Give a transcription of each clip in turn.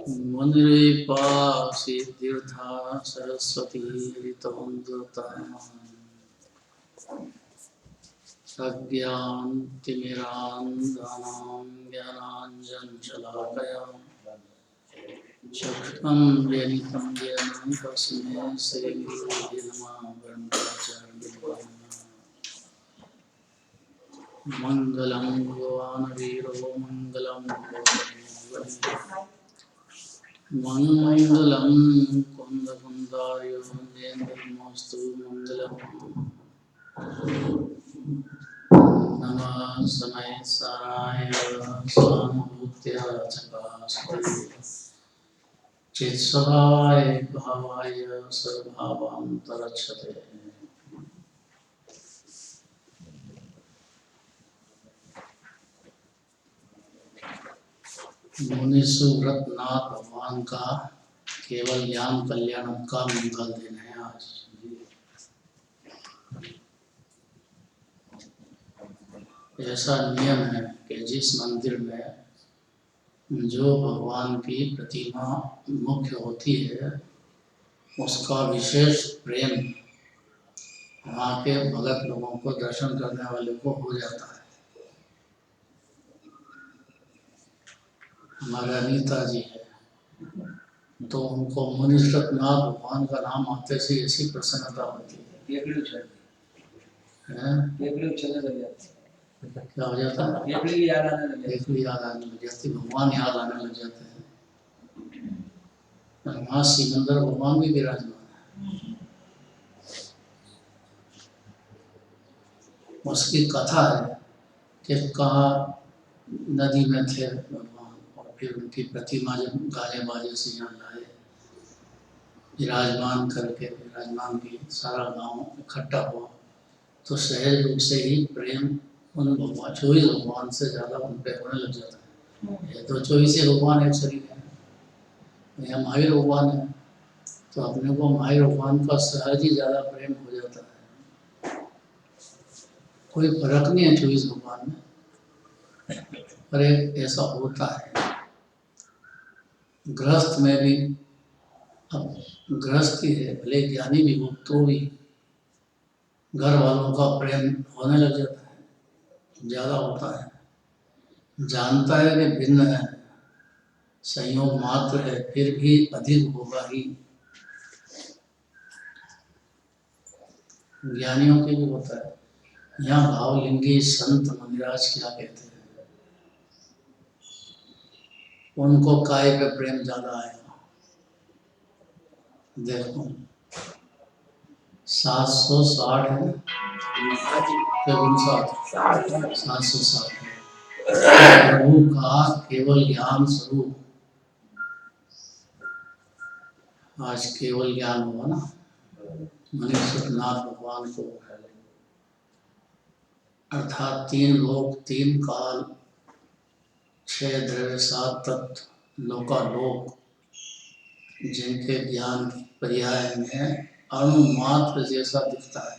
मुनिपासी तीर्था सरस्वती प्रज्ञानतिमिरान्धनां ज्ञानाञ्जनशलाकया चक्षुरुन्मीलितं येन तस्मै श्रीगुरुवे नमः। मङ्गलं भगवान् वीरो मङ्गलं मङ्गलं कुन्दकुन्दार्यो जयेन्द्रमस्तु मङ्गलम् नमः समय साराय स्वानुभूत्या चकास्ते चित्स्वभावाय भावाय सर्वभावान्तरक्षते। मुनिसुव्रतनाथ भगवान का केवल ज्ञान कल्याण का मंगल दिन है आज। ऐसा नियम है कि जिस मंदिर में जो भगवान की प्रतिमा मुख्य होती है उसका विशेष प्रेम वहाँ के भगत लोगों को दर्शन करने वाले को हो जाता है। हमारे अनीता जी है तो उनको मुनिसुव्रतनाथ भगवान का नाम आते से ऐसी प्रसन्नता होती है। क्या हो जाता है? याद आने लग जाती, भगवान याद आने लग जाते हैं। वहाँ सिकंदर भगवान भी विराजमान है। उसकी कथा है कि कहाँ नदी में थे भगवान और फिर उनकी प्रतिमा जब गाने बाजे से यहाँ लाए विराजमान करके, विराजमान की सारा गांव इकट्ठा हुआ तो सहज रूप से ही प्रेम उन भगवान 24 भगवान से ज़्यादा उन पे होने लग जाता है। ये तो 24 भगवान एक शरीर है, यहाँ महावीर भगवान है तो अपने को महावीर भगवान का सहज ही ज़्यादा प्रेम हो जाता है। कोई फर्क नहीं है 24 भगवान में, पर एक ऐसा होता है। गृहस्थ में भी, अब गृहस्थी है भले ज्ञानी भी हो तो भी घर वालों का प्रेम होने लग जाता है, ज़्यादा होता है। जानता है कि भिन्न है, संयोग मात्र है, फिर भी अधिक होगा ही। ज्ञानियों के भी होता है। यहाँ भावलिंगी संत मुनिराज क्या कहते हैं, उनको काय पे प्रेम ज्यादा आएगा। देखो 760 है, 760 है। प्रभु का केवल ज्ञान स्वरूप, आज केवल ज्ञान हुआ ना मुनिसुव्रतनाथ भगवान को, अर्थात 3 लोक 3 काल 6 द्रव्य 7 तत्व लोकालोक, जिनके ज्ञान पर्याय में अणु मात्र जैसा दिखता है।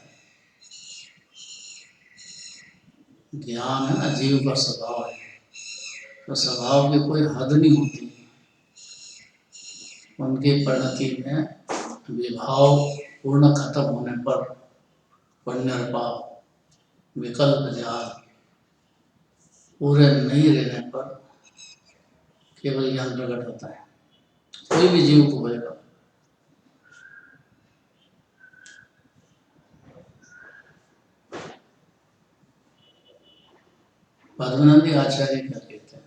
ज्ञान है ना, जीव का स्वभाव है, तो स्वभाव की कोई हद नहीं होती। उनकी परिणति में विभाव पूर्ण खत्म होने पर, पुण्यर्पाप विकल्प ज्ञान पूरे नहीं रहने पर केवल ज्ञान प्रकट होता है। कोई भी जीव को होगा। पद्मनंदी आचार्य क्या कहते हैं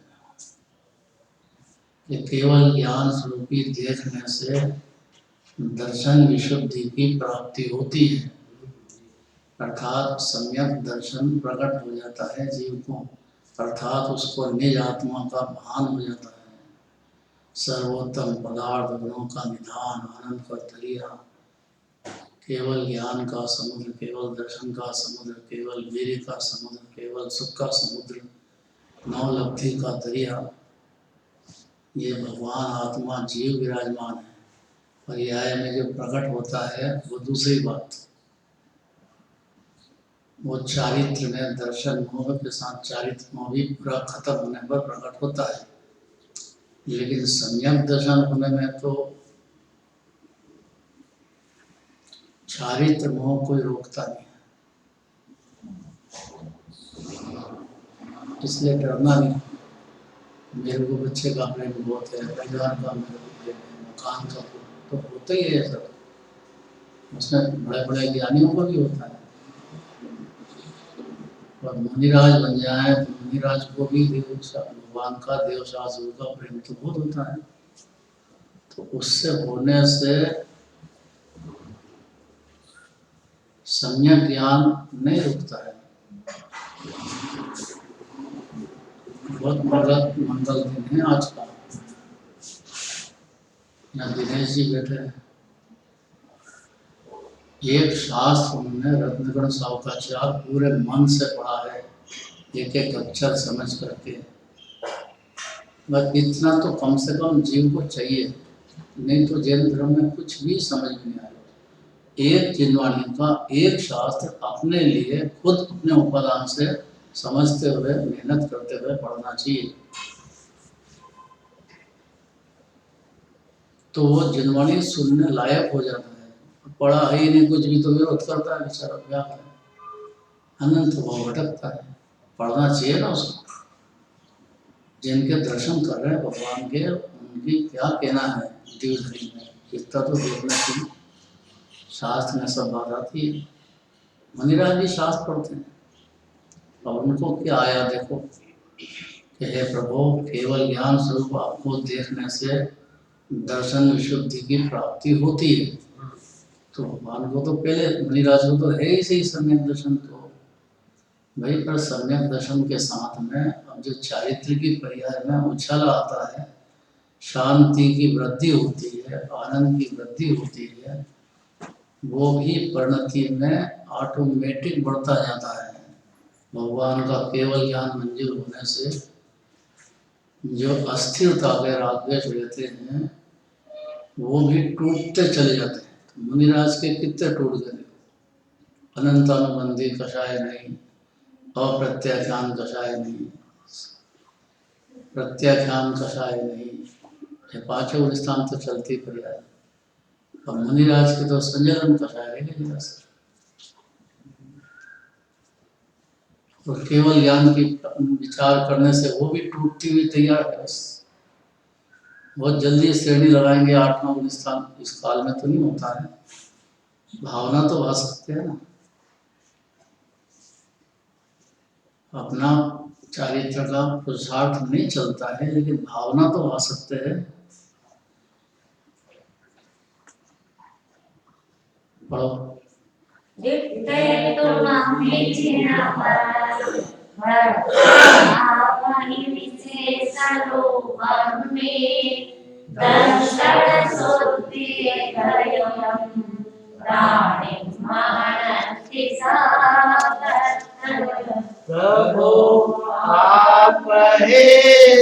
कि केवल ज्ञान स्वरूपी देखने से दर्शन विशुद्धि की प्राप्ति होती है, अर्थात सम्यक दर्शन प्रकट हो जाता है जीव को, अर्थात उसको निज आत्मा का भान हो जाता है। सर्वोत्तम पदार्थ गुणों का निधान, आनंद का दरिया, केवल ज्ञान का समुद्र, केवल दर्शन का समुद्र, केवल वीर्य का समुद्र, केवल सुख का समुद्र, नवलब्धि का दरिया, ये भगवान आत्मा जीव विराजमान है। पर्याय में जो प्रकट होता है वो दूसरी बात, वो चारित्र में दर्शन मोह के साथ चारित्र मोह भी पूरा खत्म होने पर प्रकट होता है। लेकिन सम्यक दर्शन होने में तो चारित्र मोह कोई रोकता नहीं है, इसलिए डरना नहीं। मेरे को बच्चे का प्रेम बहुत है, परिवार का मेरे को प्रेम है, मकान का तो होता ही है सब, उसमें बड़े बड़े ज्ञानियों को भी होता है। और मुनिराज बन जाए तो मुनिराज को भी भगवान का देव शास्त्र का प्रेम तो बहुत होता है, तो उससे होने से सम्यक ज्ञान नहीं रुकता है। बहुत मंगल दिन है आज का। यहाँ दिनेश जी बैठे हैं, एक शास्त्र उन्होंने रत्नगण सावकाचार्य पूरे मन से पढ़ा है, एक एक अक्षर समझ करके। बस इतना तो कम से कम जीव को चाहिए, नहीं तो जैन धर्म में कुछ भी समझ में नहीं आएगा। एक जिनवाणी का एक शास्त्र अपने लिए खुद अपने उपादान से समझते हुए मेहनत करते हुए पढ़ना चाहिए, तो वो जिनवाणी सुनने लायक हो जाता है। पढ़ा ही नहीं कुछ भी तो विरोध करता है बेचारा, क्या है अनंत भाव भटकता है। पढ़ना चाहिए ना उसको। जिनके दर्शन कर रहे हैं भगवान के, उनकी क्या कहना है दिव्य में, इतना तो देखना चाहिए। शास्त्र में सब बात आती है। मुनिराज भी शास्त्र पढ़ते हैं और उनको क्या आया देखो कि हे प्रभु, केवल ज्ञान स्वरूप आपको देखने से दर्शन विशुद्धि की प्राप्ति होती है। तो भगवान को तो पहले, मुनिराज को तो है ही सही सम्यक दर्शन, तो भाई पर सम्यक दर्शन के साथ में अब जो चारित्र की पर्याय में उछाला आता है, शांति की वृद्धि होती है, आनंद की वृद्धि होती है, वो भी परिणति में ऑटोमेटिक बढ़ता जाता है। भगवान का केवल ज्ञान मंजूर होने से जो अस्थिरता के रागद्वेष रहते हैं वो भी टूटते चले जाते हैं। तो मुनिराज के कितने टूट गए। अनंतानुबंधी कषाय नहीं, अप्रत्याख्यान कषाय नहीं, प्रत्याख्यान कषाय नहीं, ये पांचों स्थान तो चलती पर्याय। और मुनिराज के तो संजलन कषाय है नहीं। और केवल ज्ञान की विचार करने से वो भी टूटती हुई तैयार है। बस बहुत जल्दी श्रेणी लगाएंगे 8-9 स्थान, इस काल में तो नहीं होता है। भावना तो भा सकते हैं ना, अपना चारित्र का पुरुषार्थ नहीं चलता है, लेकिन भावना तो भा सकते हैं। पढ़ो। प्रभु आप हे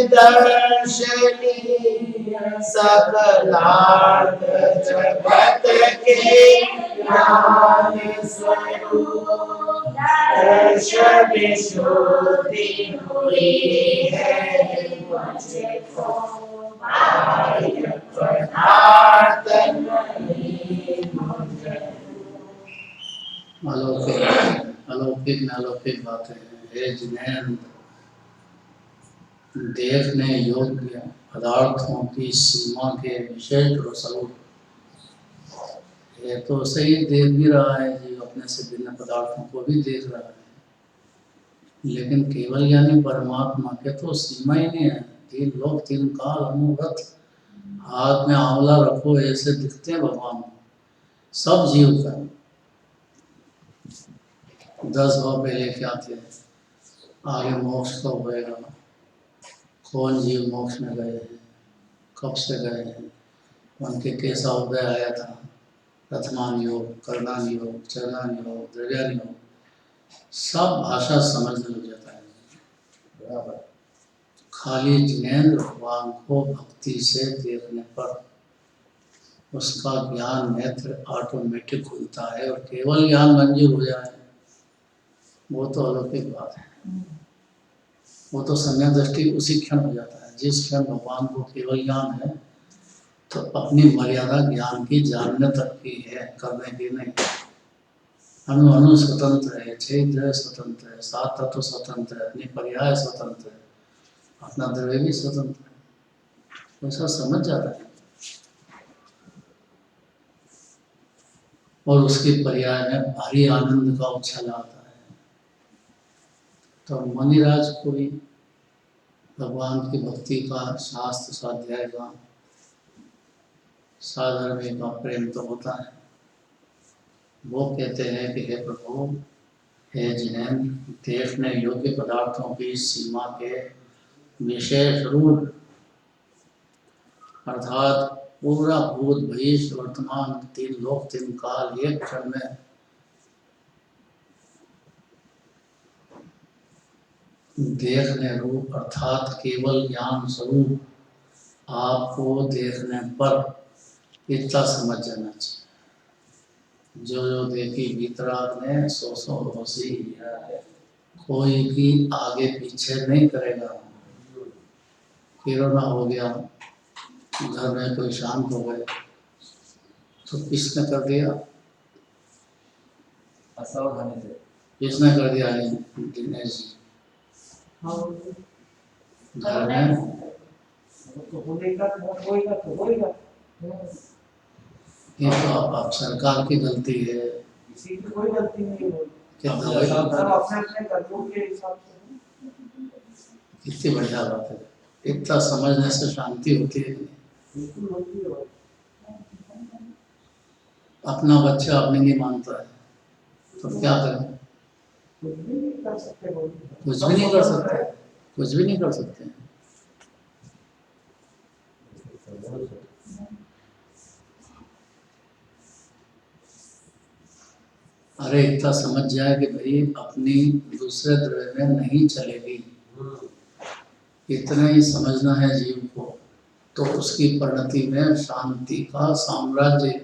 दर्शनीय, सकलार्थ जगत के ज्ञान स्वरूप, दर्श विशुद्धि हुई है मुझको, बाह्य पदार्थ नहीं मुझे। अलौकिक में अलौकिक बातें हैं। हे जिनेंद्र, देखने योग्य पदार्थों की सीमा के विशेष स्वरूप, ये तो सही देख भी रहा है जी, अपने से भिन्न पदार्थों को भी देख रहा है, लेकिन केवल यानी परमात्मा के तो सीमा ही नहीं है। 3 लोक 3 काल अनुव्रत, हाथ में आंवला रखो ऐसे दिखते हैं भगवान सब जीव का। 10 भाव पहले क्या थे, आगे मोक्ष कब होएगा, कौन जीव मोक्ष में गए हैं, कब से गए हैं, उनके कैसा उदय आया था, प्रथमान योग, करणान योग, चरणान योग, द्रव्यान योग, सब भाषा समझने लग जाता है। खाली जिनेंद्र भगवान को भक्ति से देखने पर उसका ज्ञान नेत्र ऑटोमेटिक खुलता है, और केवल ज्ञान मंजूर हो जाए वो तो अलौकिक बात है। वो तो सम्यक दृष्टि उसी क्षण हो जाता है। जिस क्षण भगवान को केवल ज्ञान है तो अपनी मर्यादा ज्ञान की जानने तक की है, करने की नहीं। अणु अणु स्वतंत्र है, छेद स्वतंत्र है, सात तत्व स्वतंत्र है, अपनी पर्याय स्वतंत्र है, अपना द्रव्य भी स्वतंत्र है। ऐसा समझ जाता है और उसके पर्याय में भारी आनंद का उछाल आता है। तो मुनिराज को भी भगवान की भक्ति का, शास्त्र स्वाध्याय का, साधर्म्य का प्रेम तो होता है। वो कहते हैं कि हे प्रभु, हे जिनेन्द्र, देखने योग्य पदार्थों की सीमा के विशेष रूप अर्थात पूरा भूत भविष्य वर्तमान तीन लोक तीन काल एक क्षण में देखने रूप अर्थात केवल ज्ञान स्वरूप आपको देखने पर इतना समझ जाना चाहिए। जो देखी भीतराग ने सो होशी, कोई भी आगे पीछे नहीं करेगा। कोरोना हो गया, घर में कोई शांत हो गए तो किसने कर दिया? असावधानी से किसने कर दिया? दिनेश जी। घर में तो होगा तो होगा। ये तो अब सरकार की गलती है, किसी की कोई गलती नहीं है। कितना अपने कर्मों के हिसाब से। कितनी बढ़िया बात है। इतना समझने से शांति होती है। बिल्कुल होती है। अपना बच्चा अपने नहीं मानता है तो क्या करें? कुछ भी नहीं कर सकते। कुछ भी नहीं कर सकते, कुछ भी नहीं कर सकते। अरे इतना समझ जाए कि भाई अपनी दूसरे द्रव्य में नहीं चलेगी, इतना ही समझना है जीव को, तो उसकी परिणति में शांति का साम्राज्य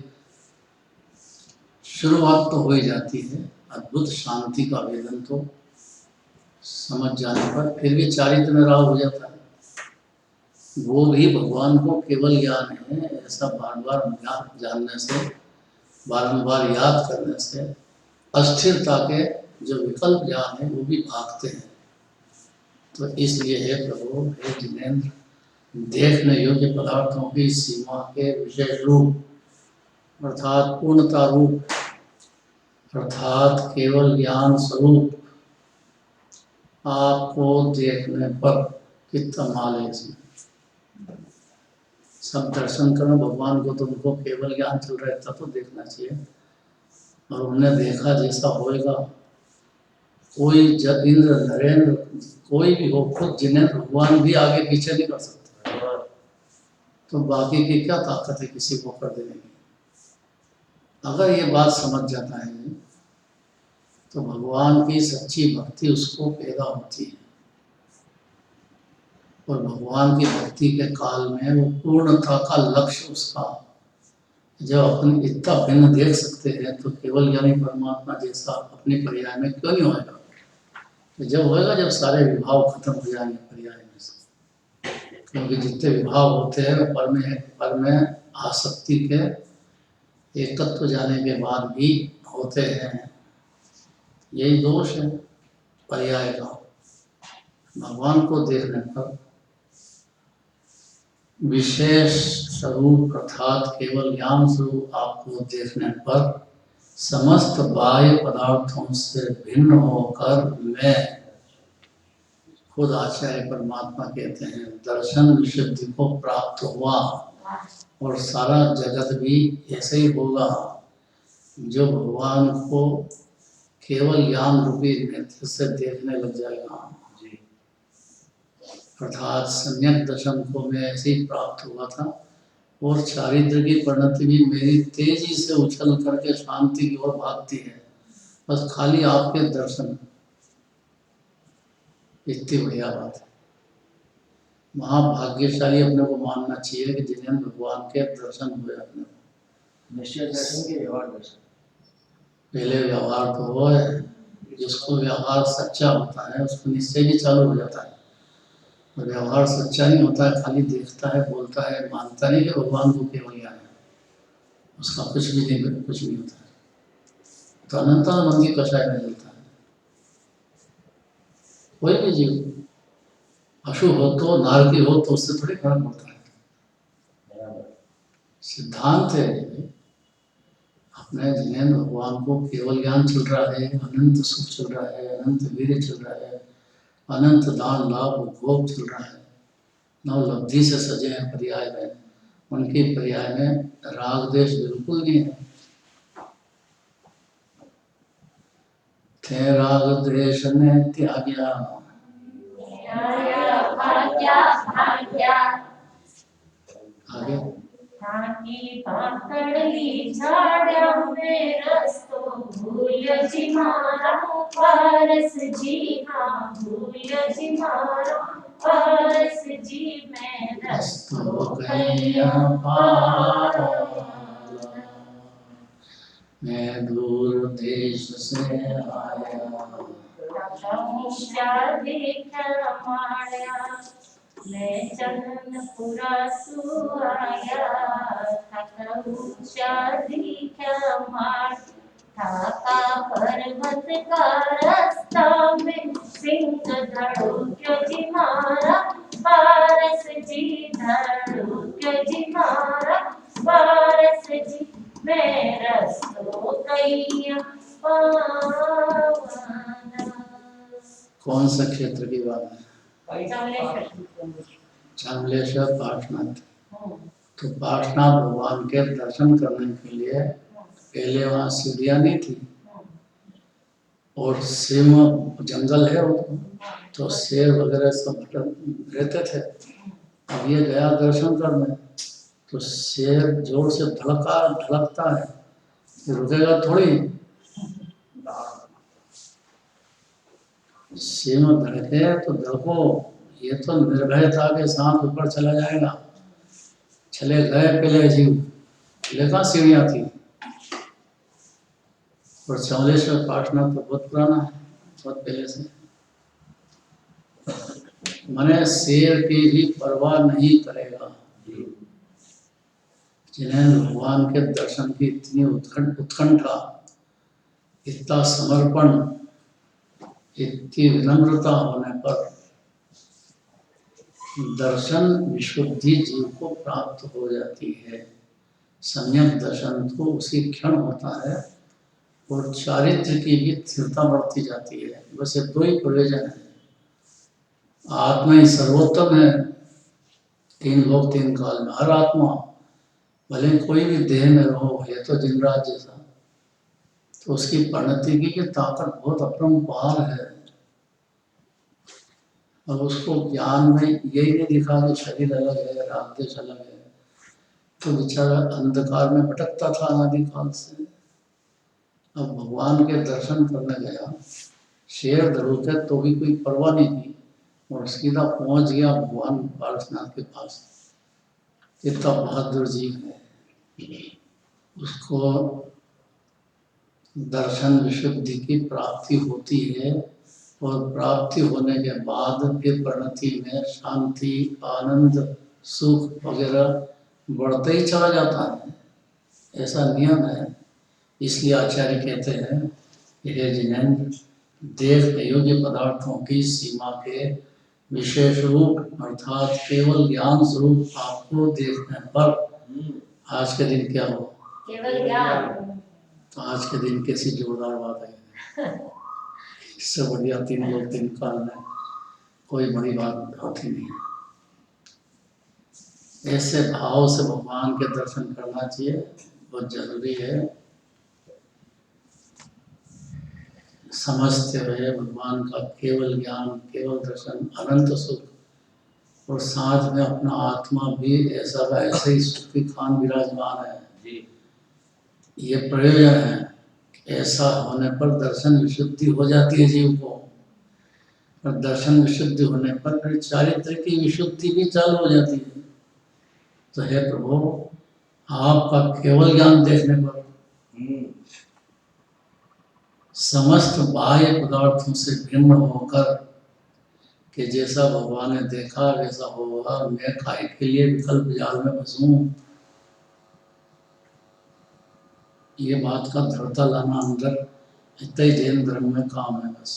शुरुआत तो हो ही जाती है। अद्भुत शांति का वेदन तो समझ जाने पर फिर भी चारित्र में राह हो जाता है। वो भी भगवान को केवल ज्ञान है, ऐसा बार बार जानने से, बारंबार याद करने से अस्थिरता के जो विकल्प ज्ञान है वो भी भागते हैं। तो इसलिए हे प्रभु, हे जिनेन्द्र, देखने योग्य पदार्थों की सीमा के विशेष रूप अर्थात पूर्णता रूप अर्थात केवल ज्ञान स्वरूप आपको देखने पर कितना माल है इसमें। सब दर्शन करो भगवान को, तो उनको केवल ज्ञान चल रहा था तो देखना चाहिए। और उन्होंने देखा जैसा होएगा, कोई इंद्र नरेंद्र कोई भी हो, खुद जिनेन्द्र भगवान भी आगे पीछे नहीं कर सकता, तो बाकी की क्या ताकत है किसी को कर देने की। अगर ये बात समझ जाता है तो भगवान की सच्ची भक्ति उसको पैदा होती है और भगवान की भक्ति के काल में वो पूर्णता का लक्ष्य उसका, जब अपन इतना भिन्न देख सकते हैं तो केवल ज्ञानी परमात्मा जैसा अपने पर्याय में क्यों नहीं होएगा? तो जब होएगा जब सारे विभाव खत्म हो जाएंगे पर्याय में से, क्योंकि जितने विभाव होते हैं पर में आसक्ति के एकत्व जाने के बाद भी होते हैं। यही दोष है पर्याय का। भगवान को देखने पर विशेष स्वरूप अर्थात केवल ज्ञान स्वरूप आपको देखने पर समस्त बाह्य पदार्थों से भिन्न होकर मैं, खुद आचार्य परमात्मा कहते हैं, दर्शन विशुद्धि को प्राप्त हुआ और सारा जगत भी ऐसे ही होगा जो भगवान को केवल ज्ञान रूपी नेत्र से देखने लग जाएगा। अर्थात सम्यक दर्शन को मैं ऐसे ही प्राप्त हुआ था और चारित्र की परिणति भी मेरी तेजी से उछल करके शांति की ओर भागती है, बस खाली आपके दर्शन। इतनी बढ़िया बात है। महाभाग्यशाली अपने को मानना चाहिए कि जिन्हें भगवान के दर्शन हुए अपने को। निश्चय दर्शन के व्यवहार दर्शन, पहले व्यवहार तो हो, जिसको व्यवहार सच्चा होता है उसको निश्चय भी चालू हो जाता है। व्यवहार सच्चा नहीं होता है, खाली देखता है, बोलता है, मानता नहीं कि भगवान को केवल ज्ञान है, उसका कुछ भी नहीं, कुछ नहीं होता है। तो अनंतानंद की कषाय में मिलता है। कोई भी जीव अशुभ हो तो, नारकी हो तो उससे थोड़ी फर्क पड़ता है। सिद्धांत है अपने जिन्हें भगवान को केवल ज्ञान चल रहा है, अनंत सुख चल रहा है, अनंत वीर्य चल रहा है, अनंत दान लाभ भोग चल रहा है, नव लब्धि से सजे हैं पर्याय में, उनके पर्याय में राग देश बिल्कुल नहीं है। थे राग द्वेष ने त्याग्या, आगे ठाकी पाकड़ली झाड़िया में रस्तो भूल जी मारा पारस जी, हाँ भूल जी मारा पारस जी, मैं रस्तो कैया पारा, मैं दूर देश से आया, देखा माया, मैं चंदपुरा सुआया, थका ऊंचा दिखा मार, ठाका पर्वत का रास्ता में सिंह धड़ुक्यो जी मारा पारस जी, धड़ुक्यो जी मारा पारस जी, मैं रस्तो कैया पावना। कौन सा क्षेत्र की बात है? चामलेश्वर। चामलेश्वर पार्श्वनाथ। तो पार्श्वनाथ भगवान के दर्शन करने के लिए पहले वहाँ सीढ़ियाँ नहीं थी और सिंह जंगल है वो, तो शेर वगैरह सब रहते थे। अब ये गया दर्शन करने तो शेर जोर से धड़कता है, रुकेगा थोड़ी। सिंह धड़के तो धड़को, ये तो निर्भयता के साथ ऊपर चला जाएगा। चले गए पहले जीव, लेकिन सीढ़ियाँ थी। और चामलेश्वर पार्श्वनाथ तो बहुत पुराना है, बहुत पहले से। मने शेर की भी परवाह नहीं करेगा। जिन्हें भगवान के दर्शन की इतनी उत्कंठा, इतना समर्पण, इतनी विनम्रता होने पर दर्शन विशुद्धि जीव को प्राप्त हो जाती है। सम्यक दर्शन तो उसी क्षण होता है और चारित्र की भी स्थिरता बढ़ती जाती है। वैसे दो ही प्रयोजन है, आत्मा ही सर्वोत्तम है, तीन लोक तीन काल में। हर आत्मा भले कोई भी देह में रहो, ये तो जिनराज जैसा, तो उसकी परिणति की ताकत बहुत अपरंपार है। और उसको ज्ञान में यही नहीं दिखा कि शरीर अलग है, राग देश अलग है, तो बेचारा अंधकार में भटकता था अनादिकाल से। अब भगवान के दर्शन करने गया, शेर धड़के तो भी कोई परवाह नहीं की और सीधा पहुंच गया भगवान पार्श्वनाथ के पास। इतना बहादुर जीव है, उसको दर्शन विशुद्धि की प्राप्ति होती है और प्राप्ति होने के बाद फिर परिणति में शांति, आनंद, सुख वगैरह बढ़ते ही चला जाता है। ऐसा नियम है। इसलिए आचार्य कहते हैं हे जिनेंद्र, देखने योग्य पदार्थों की सीमा के विशेष रूप अर्थात केवल ज्ञान स्वरूप आपको देखने पर आज के दिन क्या हो? केवल ज्ञान। तो आज के दिन कैसी जोरदार बात है। इससे बढ़िया तीन लोग तीन काल में कोई बड़ी बात होती नहीं है। ऐसे भाव से भगवान के दर्शन करना चाहिए, बहुत जरूरी है। समझते हुए भगवान का केवल ज्ञान, केवल दर्शन, अनंत सुख और साथ में अपना आत्मा भी ऐसा का ऐसे ही सुखी खान विराजमान है। ये प्रयोजन है। ऐसा होने पर दर्शन विशुद्धि हो जाती है जीव को, और दर्शन विशुद्धि होने पर फिर चारित्र की विशुद्धि भी चालू हो जाती है। तो हे प्रभु, आपका केवल ज्ञान देखने पर समस्त बाह्य पदार्थों से भिन्न होकर कि जैसा भगवान ने देखा वैसा होगा, मैं काय के लिए विकल्प जाल में फंसूं। ये बात का दृढ़ता लाना अंदर, इतना ही जैन धर्म में काम है। बस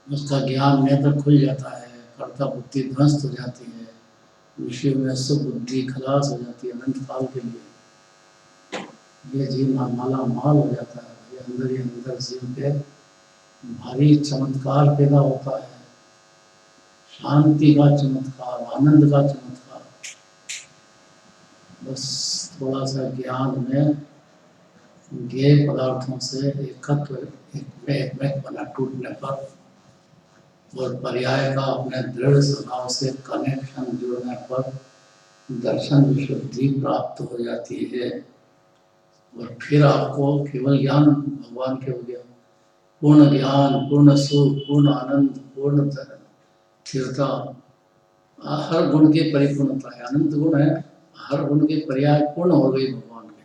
उसका ज्ञान नेत्र खुल जाता है, कर्ता बुद्धि ध्वस्त हो जाती है, विषय में सुबुद्धि खलास हो जाती है अनंत काल के लिए। ये जीव माला माल हो जाता है। ये अंदर ही अंदर जीव के भारी चमत्कार पैदा होता है, शांति का चमत्कार, आनंद का चमत्कार। बस थोड़ा सा ज्ञान में ज्ञेय पदार्थों से एकत्व एक में बना टूटने पर और पर्याय का अपने दृढ़ स्वभाव से कनेक्शन जुड़ने पर दर्शन विशुद्धि प्राप्त हो जाती है। और फिर आपको केवल ज्ञान भगवान के हो गया, पूर्ण ज्ञान, पूर्ण सुख, पूर्ण आनंद, पूर्ण स्थिरता, हर गुण की परिपूर्णता है। अनंत गुण है, हर गुण की पर्याय पूर्ण हो गई भगवान के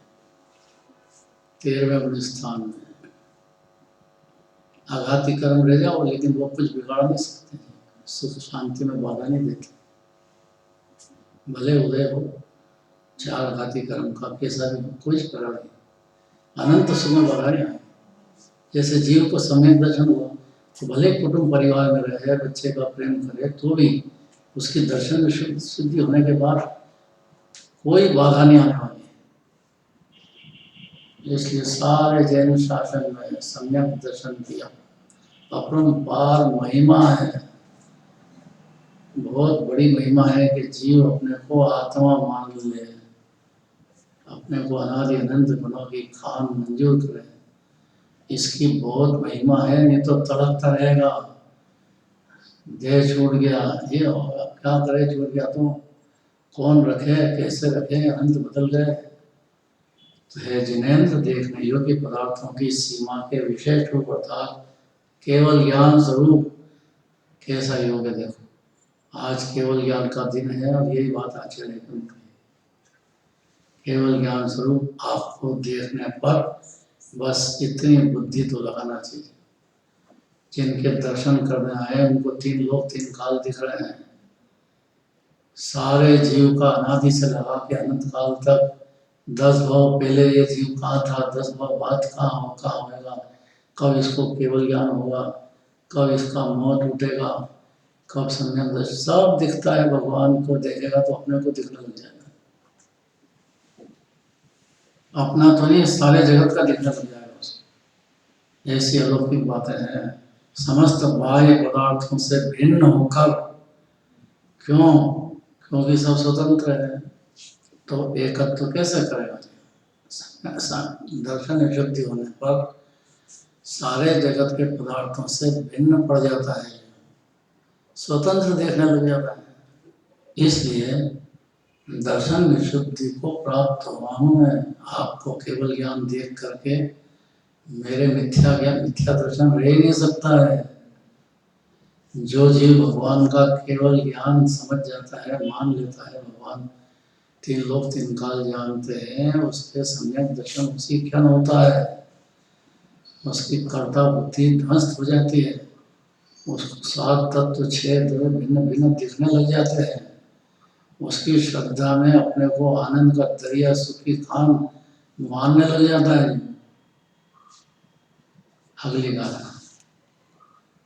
13वें गुण स्थान में। आघाती कर्म रह जाओ लेकिन वो कुछ बिगाड़ नहीं सकते, सुख शांति में बाधा नहीं देते। भले उदय हो 4 आघाती कर्म का, कैसा भी कुछ बिगाड़ नहीं, अनंत सुख में बाधा नहीं आए। जैसे जीव को सम्यक दर्शन हुआ तो भले कुटुंब परिवार में रहे, बच्चे का प्रेम करे, तो भी उसकी दर्शन में शुद्धि होने के बाद कोई बाधा नहीं आने वाली। इसलिए सारे जैन शासन में सम्यक दर्शन किया अपरंपार महिमा है, बहुत बड़ी महिमा है कि जीव अपने को आत्मा मान ले, अपने को अनादि अनंत गुणों की खान मंजूर करे। इसकी बहुत महिमा है, नहीं तो तड़पता रहेगा, देह छूट गया, ये होगा, क्या करे, छूट गया तो कौन रखे, कैसे रखे, अंत बदल गए। तो है जिनेन्द्र देखने योग्य पदार्थों की सीमा के विशेष रूप अर्थात केवल ज्ञान स्वरूप कैसा योग है। देखो आज केवल ज्ञान का दिन है और यही बात आचार्य ने कही, केवल ज्ञान स्वरूप आपको देखने पर बस इतनी बुद्धि तो लगाना चाहिए। जिनके दर्शन करने आए उनको 3 लोक 3 काल दिख रहे हैं। सारे जीव का अनादि से लगा के अनंत काल तक 10 भाव पहले ये जीव कहाँ था, 10 भाव बाद कहाँ होगा, कब इसको केवल ज्ञान होगा, कब इसका मोह टूटेगा, कब संयम दर्शन, सब दिखता है। भगवान को देखेगा तो अपने को दिखने लग जाएगा, अपना तो नहीं सारे जगत का दिखने लग जाएगा उसको। ऐसी अलौकिक बातें हैं। समस्त बाह्य पदार्थों से भिन्न होकर, क्यों? क्योंकि सब स्वतंत्र है, तो एकत्व कैसे करेगा? दर्शन शुद्धि होने पर सारे जगत के पदार्थों से भिन्न पड़ जाता है, स्वतंत्र देखने लग जाता है। इसलिए दर्शन विशुद्धि को प्राप्त हुआ हूँ मैं। आपको केवल ज्ञान देख करके मेरे मिथ्या ज्ञान, मिथ्या दर्शन रह ही नहीं सकता है। जो जीव भगवान का केवल ज्ञान समझ जाता है, मान लेता है, भगवान 3 लोक 3 काल जानते हैं, उसके सम्यक दर्शन उसी क्षण होता है। उसकी कर्ता बुद्धि ध्वस्त हो जाती है, उसको 7 तत्व 6 द्रव्य भिन्न भिन्न दिखने लग जाते हैं। उसकी श्रद्धा में अपने को आनंद का दरिया, सुखी खान मानने लग जाता है। अगली गाना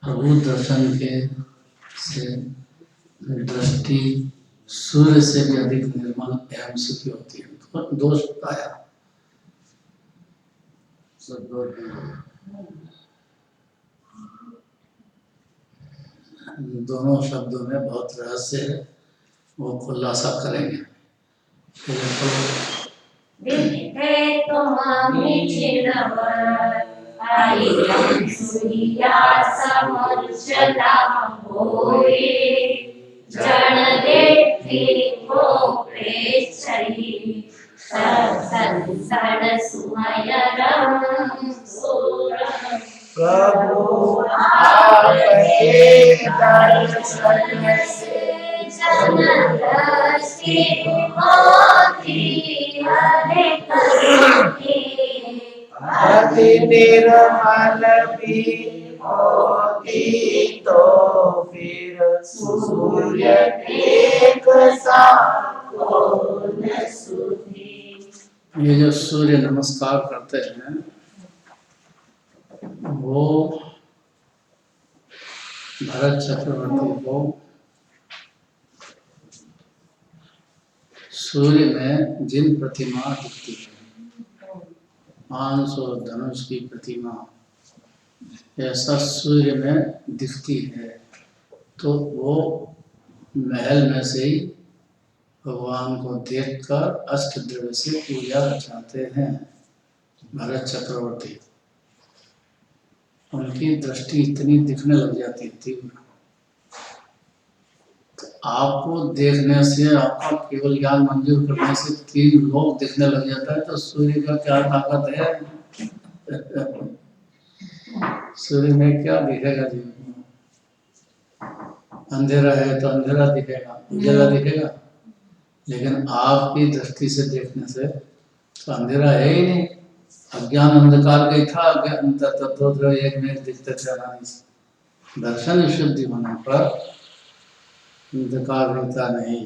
प्रभु दर्शन के से दृष्टि सूर्य से भी अधिक निर्मल एवं सुखी होती है। तो दोष बताया, दोनों शब्दों में बहुत रहस्य है, वो खुलासा करेंगे। प्रभु आपके दर्शन से जनदृष्टि होती अति निर्मल भी होती तो फिर सूर्य एक सा हो न सुधी। ये जो सूर्य नमस्कार करते हैं वो भरत चक्रवर्ती को सूर्य में जिन प्रतिमा दिखती है, मांस और धनुष की प्रतिमा ऐसा सूर्य में दिखती है, तो वो महल में से ही भगवान को देखकर अष्ट द्रव्य से पूजा रचाते हैं भरत चक्रवर्ती। उनकी दृष्टि इतनी दिखने लग जाती थी, तो आपको देखने से, आपका केवल ज्ञान मंजूर करने से 3 लोग दिखने लग जाता है, तो सूर्य का क्या ताकत है? सूर्य में क्या दिखेगा जीवन में? अंधेरा है तो अंधेरा दिखेगा, उजाला दिखेगा, लेकिन आपकी दृष्टि से देखने से तो अंधेरा है ही नहीं। अज्ञान अंधकार का ही था, अज्ञान तत्व एक में दिखते थे अनादि से। दर्शन शुद्धि होने पर अंधकार रहता नहीं,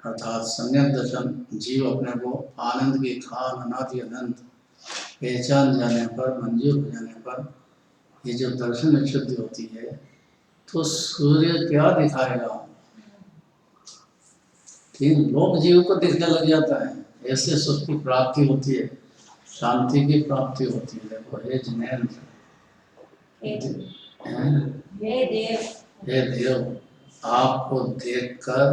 अर्थात सम्यक दर्शन जीव अपने को आनंद की खान अनादि अनंत पहचान जाने पर, मंजूर हो जाने पर ये जो दर्शन शुद्धि होती है, तो सूर्य क्या दिखाएगा? 3 लोक जीव को दिखने लग जाता है। ऐसे सुख की प्राप्ति होती है, शांति की प्राप्ति होती है। देखो हे जिनेंद्र, हे देव, आपको देखकर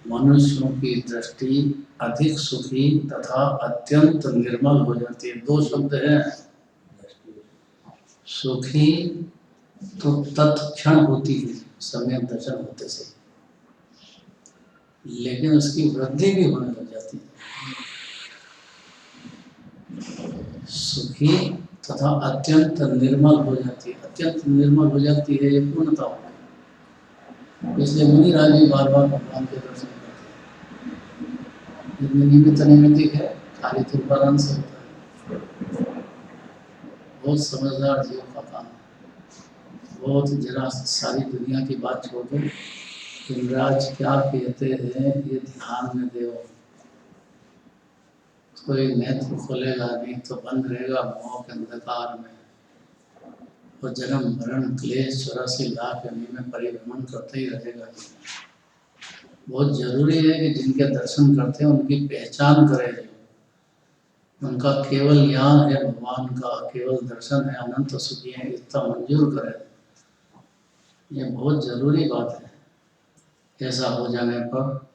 मनुष्यों की दृष्टि अधिक सुखी तथा अत्यंत निर्मल हो जाती है। 2 शब्द हैं, सुखी तो तत्क्षण होती है सम्यक दर्शन होते से, लेकिन उसकी वृद्धि भी होने लग जाती है। सुखी तथा अत्यंत निर्मल हो जाती है। अत्यंत निर्मल हो जाती है, ये पूर्णता हो। इसलिए मुनिराज जी बार बार भगवान के दर्शन करते हैं। निमित्त नैमित्तिक है, खाली तुर्पारान से होता है। बहुत समझदार जीव का काम है। बहुत जरा सारी दुनिया की बात छोड़ दो, युवराज क्या कहते हैं ये ध्यान में देव। कोई नेत्र खोलेगा नहीं तो बंद रहेगा मोह के अंधकार में, और जन्म मरण क्लेश 84 लाख योनि में परिभ्रमण करते ही रहेगा। बहुत जरूरी है कि जिनके दर्शन करते हैं उनकी पहचान करें, उनका केवल ज्ञान है भगवान का, केवल दर्शन है, अनंत सुखी है, इतना मंजूर करें। ये बहुत जरूरी बात है। ऐसा हो जाने पर,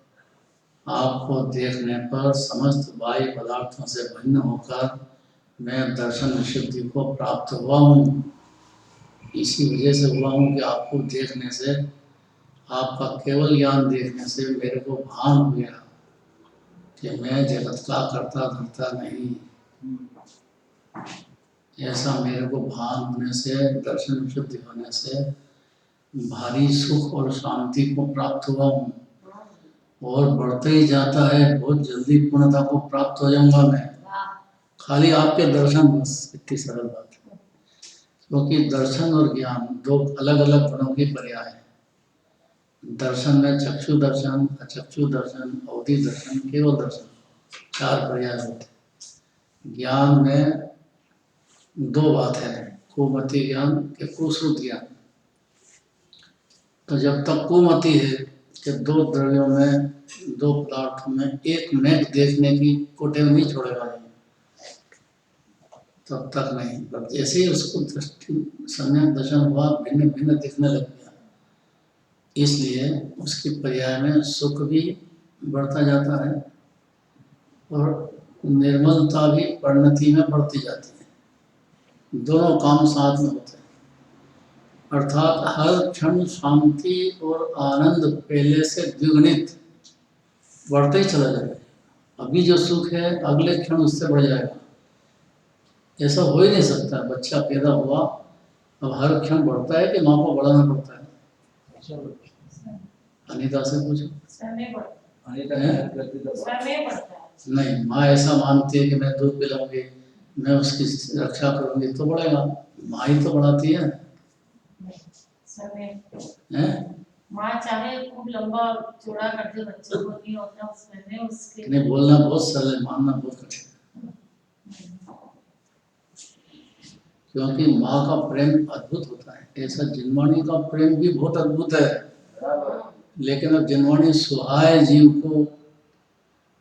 आपको देखने पर समस्त बाह्य पदार्थों से भिन्न होकर मैं दर्शन शुद्धि को प्राप्त हुआ हूँ। इसी वजह से हुआ हूँ कि आपको देखने से, आपका केवल ज्ञान देखने से मेरे को भान हो गया कि मैं जगत का करता धरता नहीं। ऐसा मेरे को भान होने से, दर्शन शुद्धि होने से भारी सुख और शांति को प्राप्त हुआ हूँ, और बढ़ते ही जाता है। बहुत जल्दी पूर्णता को प्राप्त हो जाऊंगा मैं, खाली आपके दर्शन बस। इतनी सरल बात है, क्योंकि दर्शन और ज्ञान 2 अलग अलग गुणों की पर्याय है। दर्शन में चक्षु दर्शन, अचक्षु दर्शन, अवधि दर्शन, केवल दर्शन, 4 पर्याय होते। ज्ञान में 2 बात है, कुमति ज्ञान के कुश्रुत ज्ञान। तो जब तक कुमति है कि 2 द्रव्यों में, 2 पदार्थों में एक मेघ देखने की कोटेव नहीं छोड़ेगा नहीं, तब तक नहीं। पर जैसे ही उसको दृष्टि सम्यक दर्शन हुआ, भिन्न भिन्न दिखने लग गया, इसलिए उसकी पर्याय में सुख भी बढ़ता जाता है और निर्मलता भी परिणति में बढ़ती जाती है। दोनों काम साथ में होते हैं, अर्थात हर क्षण शांति और आनंद पहले से द्विगुणित बढ़ते ही चला जाएगा। अभी जो सुख है अगले क्षण उससे बढ़ जाएगा। ऐसा हो ही नहीं सकता। बच्चा पैदा हुआ, अब हर क्षण बढ़ता है कि माँ को बढ़ाना पड़ता है? अनीता से पूछो। नहीं, माँ ऐसा मानती है कि मैं दूध पिलाऊंगी मैं उसकी रक्षा करूंगी तो बढ़ेगा। माँ ही तो बढ़ाती है, हैं? माँ चाहे खूब लंबा चौड़ा कर दे, बच्चे को नहीं होता उसमें उसके। नहीं, बोलना बहुत सरल है, मानना बहुत कठिन है। क्योंकि माँ का प्रेम अद्भुत होता है, ऐसा जिनवाणी का प्रेम भी बहुत अद्भुत है। लेकिन अब जिनवाणी सुहाए जीव को,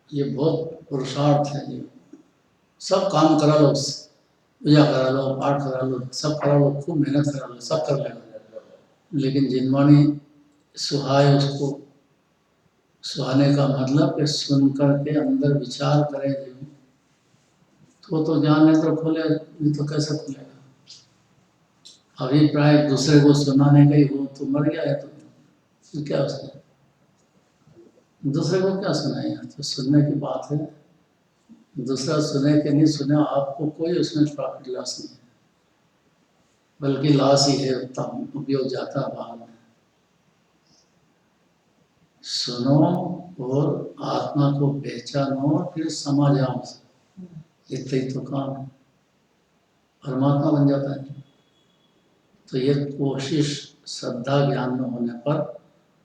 ये बहुत पुरुषार्थ है जीव। सब काम करा लो उससे, पूजा करा लो, पाठ करा लो, सब करा लो, खूब मेहनत करा लो, सब कर लेगा। लेकिन जिनवाणी सुहाए उसको, सुहाने का मतलब कि सुन करके अंदर विचार करे जीव, तो ज्ञान नेत्र खोले, नहीं तो कैसे खुलेगा। अभिप्राय दूसरे को सुनाने का ही हो तो मर गया है, तो क्या उसका दूसरे को क्या सुनाए। तो सुनने की बात है, दूसरा सुने कि नहीं सुने, आपको कोई उसमें प्रॉफिट लॉस नहीं है, बल्कि लॉस ही है, उतना उपयोग जाता है बाहर में। सुनो और आत्मा को पहचानो, फिर समझ आओ, इतना ही तो काम है, परमात्मा बन जाता है। तो ये कोशिश श्रद्धा ज्ञान में होने पर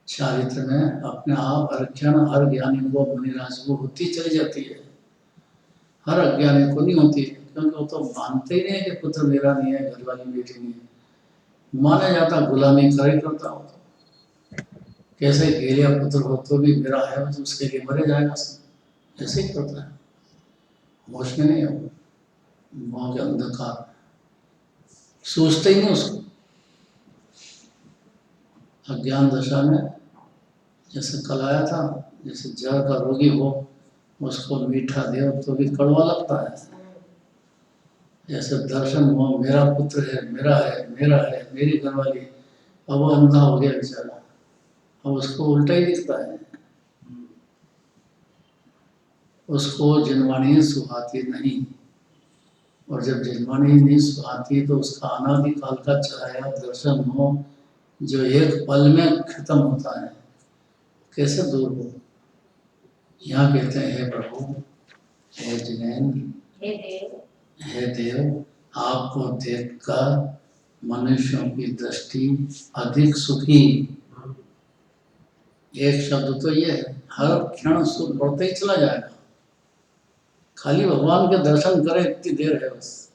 चारित्र में अपने आप हर क्षण हर ज्ञानी को, मुनिराज को होती चली जाती है, हर अज्ञानी को नहीं होती, क्योंकि वो तो मानते ही नहीं है कि पुत्र मेरा नहीं है, घर वाली बेटी नहीं है। माना जाता गुलामी कर ही करता हो, तो कैसे गेलिया पुत्र हो तो भी मेरा है, बस उसके लिए मरे जाएगा सब, ऐसे ही करता है। होश में नहीं है, मोह के अंधकार सोचते ही नहीं उसको। अज्ञान दशा में जैसे कल आया था, जैसे जड़ का रोगी हो, उसको मीठा दे तो भी कड़वा लगता है। जैसे दर्शन हुआ, मेरा पुत्र है, मेरा है, मेरा है, मेरी घरवाली, अब वो अंधा हो गया बेचारा, अब उसको उल्टा ही दिखता है। उसको जिनवाणी सुहाती नहीं, और जब जिनवाणी नहीं सुहाती तो उसका अनादिकाल का चलाया दर्शन हो, जो एक पल में खत्म होता है, कैसे दूर हो। यहाँ कहते हैं, हे प्रभु, हे जिनेन्द्र, हे देव, आपको देखकर मनुष्यों की दृष्टि अधिक सुखी। एक शब्द तो ये है, हर क्षण सुख बढ़ते ही चला जाएगा। खाली भगवान के दर्शन करे इतनी देर है, बस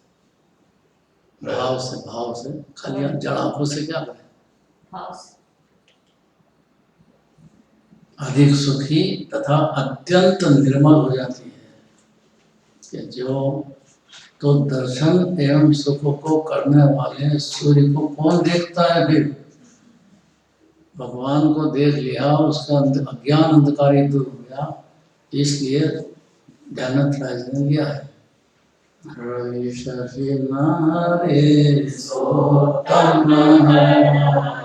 भाव से, खाली जड़ आंखों से क्या करे, अधिक सुखी तथा अत्यंत निर्मल हो जाती है। कि जो तो दर्शन एवं सुख को करने वाले सूर्य को कौन देखता है। फिर भगवान को देख लिया, उसका अज्ञान अंधकारी दूर हो गया, इसलिए ध्यानथ राज ने लिया है, रवि शशि नारे सोतम है,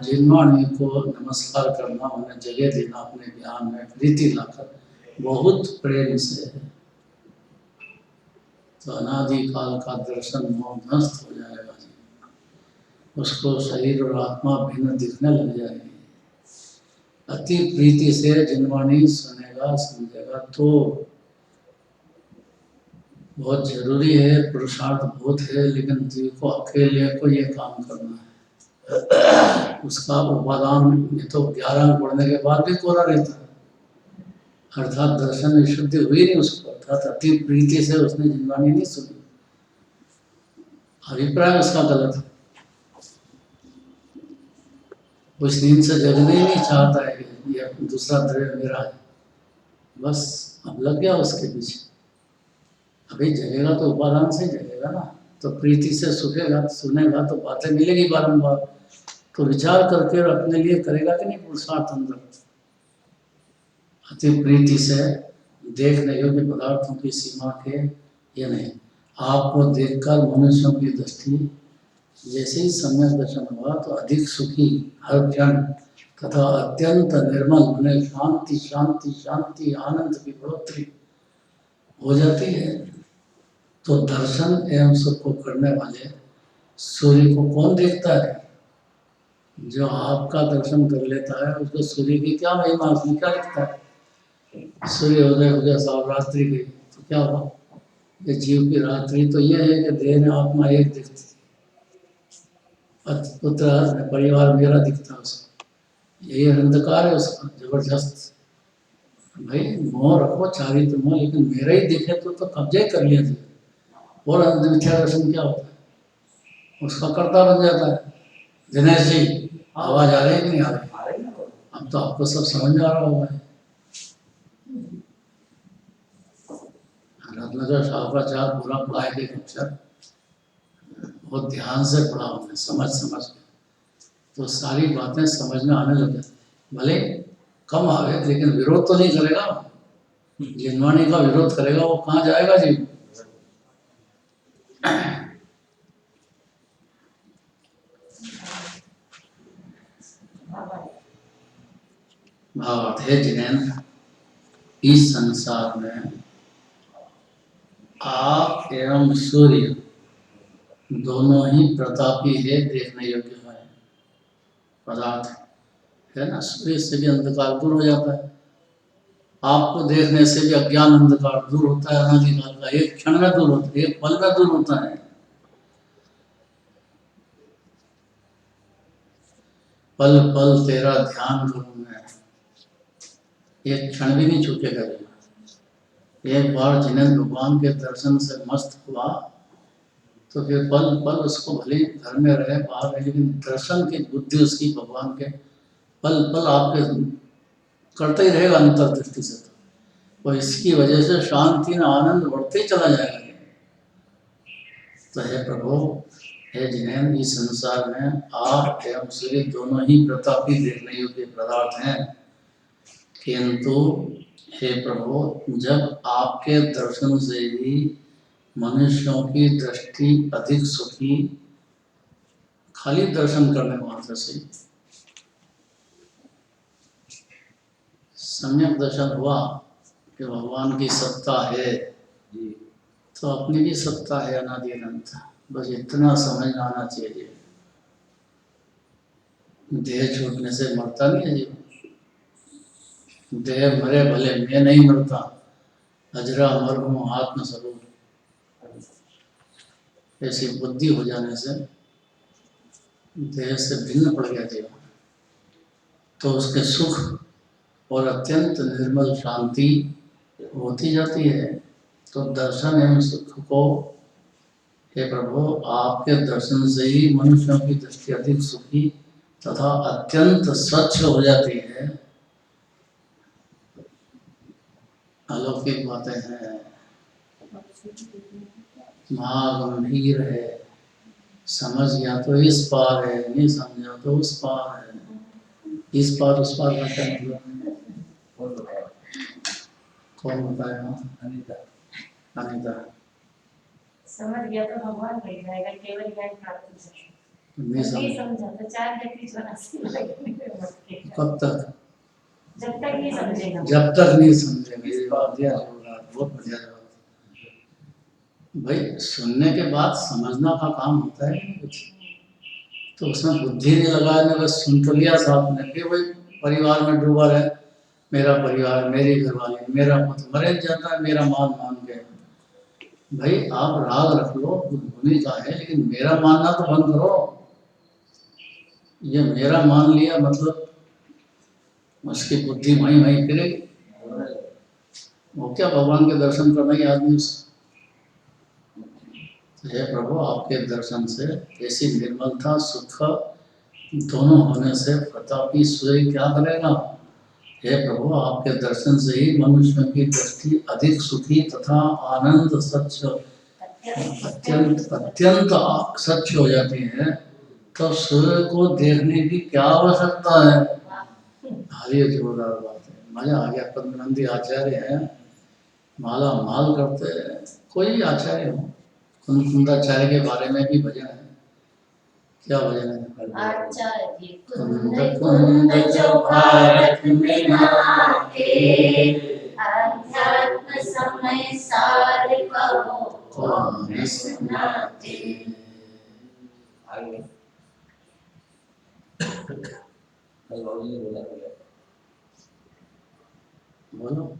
जिनवाणी को नमस्कार करना, उन्हें जगह देना अपने ज्ञान में प्रीति लाकर बहुत प्रेम से, तो अनादिकाल का दर्शन मोहग्रस्त हो जाएगा जी। उसको शरीर और आत्मा भिन्न दिखने लग जाएगी। अति प्रीति से जिनवाणी सुनेगा समझेगा तो बहुत जरूरी है, पुरुषार्थ बहुत है, लेकिन जीव को अकेले को ये काम करना है। उसका उपादान में तो 11 अंक पढ़ने के बाद भी कोरा रहता है, अर्थात दर्शन में शुद्धि हुई नहीं उसको, अर्थात अति प्रीति से उसने जिनवाणी नहीं सुनी, अभिप्राय उसका गलत है। उस नींद से जगने ही नहीं चाहता है कि ये दूसरा द्रव्य मेरा है, बस अब लग गया उसके पीछे। अभी जगेगा तो उपादान से जगेगा ना, तो प्रीति से सुखेगा, सुनेगा तो बातें मिलेगी बारंबार, तो विचार करके और अपने लिए करेगा कि नहीं पुरुषार्थ अंदर। अति प्रीति से देखने योग्य पदार्थों की सीमा के ये नहीं, आपको देखकर मनुष्यों की दृष्टि जैसे ही सम्यक दर्शन हुआ तो अधिक सुखी हर क्षण तथा अत्यंत निर्मल मन शांति शांति शांति आनंद की बढ़ोतरी हो जाती है। तो दर्शन एवं सुख को करने वाले सूर्य को कौन देखता है, जो आपका दर्शन कर लेता है उसको सूर्य की क्या महिमा, उसमें क्या दिखता है? सूर्योदय हो गया, साफ रात्रि गई तो क्या हुआ? ये जीव की रात्रि तो ये है कि देह में आत्मा एक दिखती, पुत्र परिवार मेरा दिखता है उसको, यही अंधकार है उसका जबरदस्त। भाई मोह रखो चारित्र मोह, लेकिन मेरा ही दिखे तो कब्जे कर लिया जाए। और मिथ्या दर्शन क्या होता है? उसका कर्ता बन जाता है। दिनेश जी आवाज आ रही है कि नहीं आ रही? अब तो आपको सब समझ में आ रहा होगा। रत्नाकर शास्त्राचार पूरा पढ़ा है, एक अक्षर बहुत ध्यान से पढ़ा हमने, समझ के, तो सारी बातें समझ में आने लग जाती। भले कम आवे लेकिन विरोध तो नहीं करेगा। जिनवाणी का विरोध करेगा वो कहाँ जाएगा जी? भावार्थ है जिनेन्द्र, इस संसार में आप एवं सूर्य दोनों ही प्रतापी है, देखने योग्य है पदार्थ है ना। सूर्य से भी अंधकार दूर हो जाता है, आपको देखने से भी अज्ञान अंधकार दूर होता है, अनादिकाल का, एक क्षण में दूर होता है, एक पल में दूर होता है। पल पल तेरा ध्यान करूं मैं, एक क्षण भी नहीं छूटेगा। एक बार जिन्हें भगवान के दर्शन से मस्त हुआ तो फिर पल पल उसको भले घर में रहे बाहर रहे, लेकिन दर्शन की बुद्धि उसकी भगवान के पल पल आपके करते ही रहेगा अंतर्दृष्टि से। तो इसकी वजह से शांति में आनंद बढ़ते ही चला जाएगा। तो हे प्रभु, हे जिनेन्द्र, इस संसार में आप एवं सूर्य दोनों ही प्रतापी देखने योग्य पदार्थ हैं, किंतु हे प्रभु, जब आपके दर्शन से ही मनुष्यों की दृष्टि अधिक सुखी, खाली दर्शन करने मात्र से सम्यक दर्शन हुआ कि भगवान की सत्ता है, तो अपनी भी सत्ता है अनादि अनंत। बस इतना समझ में आना चाहिए। देह छूटने से मरता नहीं है जीवन, देह मरे भले मैं नहीं मरता, अजरा अमर हूँ आत्मस्वरूप, ऐसी बुद्धि हो जाने से देह से भिन्न पड़ गया जीवन, तो उसके सुख और अत्यंत निर्मल शांति होती जाती है। तो दर्शन एवं सुख को, हे प्रभु, आपके दर्शन से ही मनुष्यों की दृष्टि अधिक सुखी तथा अत्यंत स्वच्छ हो जाती है। अलौकिक बातें हैं, महागंभीर है, समझ गया तो इस पार है, नहीं समझा तो उस पार है। इस पार उस पार का क्या मतलब? कौन बताएगा? अनिता समझ गया तो भगवान मिल जाएगा, केवल ज्ञान प्राप्ति से। नहीं समझा तो चार व्यक्ति कब तक? जब तक नहीं समझेगा, जब तक नहीं समझेगा। ये बात दिया बहुत बढ़िया बात। भाई सुनने के बाद समझना का काम होता है कुछ, तो उसमें बुद्धि नहीं लगाने, बस सुन तो लिया साथ में, फिर वही परिवार में डूबा रहे, मेरा परिवार, मेरी घरवाली, मेरा पुत्र मरे जाता है, मेरा मान मान के। भाई आप राग रख लो, बुद्धि का है, लेकिन मेरा मानना तो बंद करो। ये मेरा मान लिया मतलब उसकी बुद्धि वहीं वहीं फिरेगी। वो क्या भगवान के दर्शन करना ही आदमी उसका। हे प्रभु, आपके दर्शन से ऐसी निर्मलता सुख दोनों होने से प्रतापी सूर्य क्या करेगा? हे प्रभु, आपके दर्शन से ही मनुष्यों की दृष्टि अधिक सुखी तथा आनंद सच्च अत्यंत अत्यंत सच्च हो जाती है। तो सूर्य को देखने की क्या आवश्यकता है? भारी जोरदार बात है, मजा आ गया। पद्मनंदी आचार्य है, माला माल करते हैं। कोई आचार्य हो, कुंदाचार्य के बारे में भी भजन है। क्या भजन है? आचार्य कुंद कुंद जो भारत में नाते, अध्यात्म समय सार कहो कौन सुनाते। बोलो,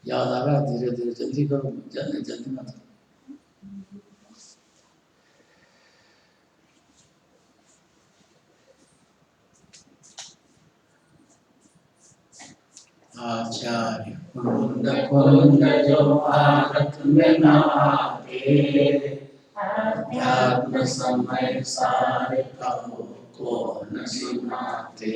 याद आ रहा है, धीरे धीरे, जल्दी करो, जल्दी जल्दी मत। आचार्य कुंद कुंद जो भारत में नाते, अध्यात्म समय सारे कहो को न सुनाते।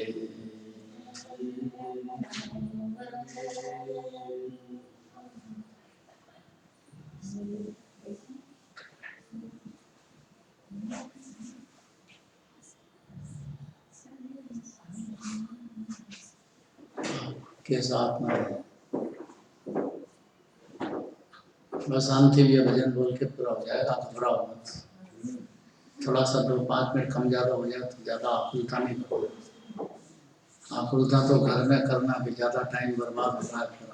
के साथ में बस शांति भी भजन बोल के पूरा हो जाएगा, घबराओ मत। थोड़ा सा 2-5 मिनट कम ज़्यादा हो जाए तो ज़्यादा आकुलता नहीं करो। आकुलता तो घर में करना, भी ज़्यादा टाइम बर्बाद हो रहा है पूरा।